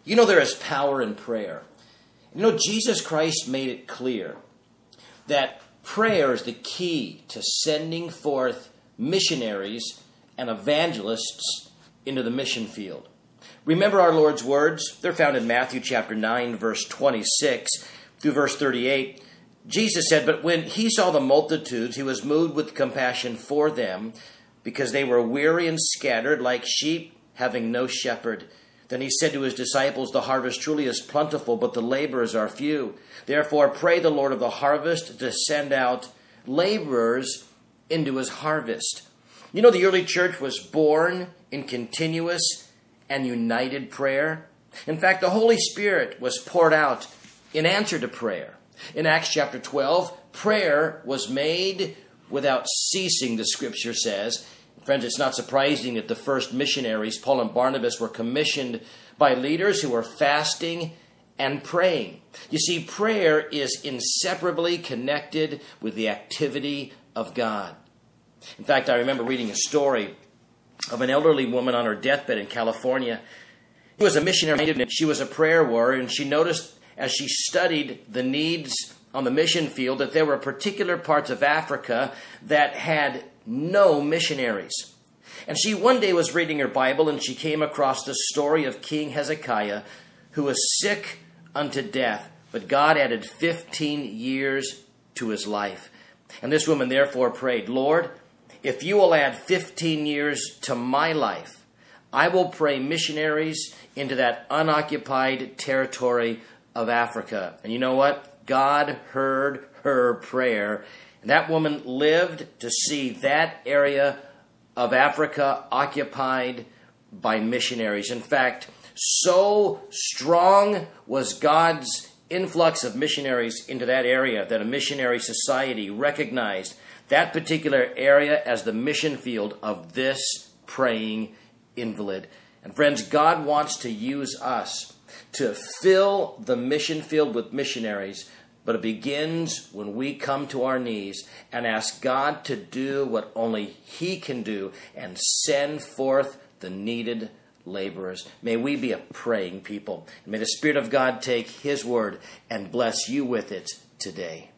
You know, there is power in prayer. You know, Jesus Christ made it clear that prayer is the key to sending forth missionaries and evangelists into the mission field. Remember our Lord's words? They're found in Matthew chapter 9, verse 26 through verse 38. Jesus said, "But when he saw the multitudes, he was moved with compassion for them, because they were weary and scattered like sheep having no shepherd. Then he said to his disciples, the harvest truly is plentiful, but the laborers are few. Therefore pray the Lord of the harvest to send out laborers into his harvest." You know, the early church was born in continuous and united prayer. In fact, the Holy Spirit was poured out in answer to prayer. In Acts chapter 12, prayer was made without ceasing, the scripture says. Friends, it's not surprising that the first missionaries, Paul and Barnabas, were commissioned by leaders who were fasting and praying. You see, prayer is inseparably connected with the activity of God. In fact, I remember reading a story of an elderly woman on her deathbed in California. She was a missionary, and she was a prayer warrior, and she noticed as she studied the needs on the mission field that there were particular parts of Africa that had no missionaries. And she one day was reading her Bible, and she came across the story of King Hezekiah, who was sick unto death, but God added 15 years to his life. And this woman therefore prayed, "Lord, if you will add 15 years to my life, I will pray missionaries into that unoccupied territory of Africa." And you know what? God heard her prayer. And that woman lived to see that area of Africa occupied by missionaries. In fact, so strong was God's influx of missionaries into that area that a missionary society recognized that particular area as the mission field of this praying invalid. And friends, God wants to use us to fill the mission field with missionaries, but it begins when we come to our knees and ask God to do what only he can do and send forth the needed laborers. May we be a praying people. And may the Spirit of God take his word and bless you with it today.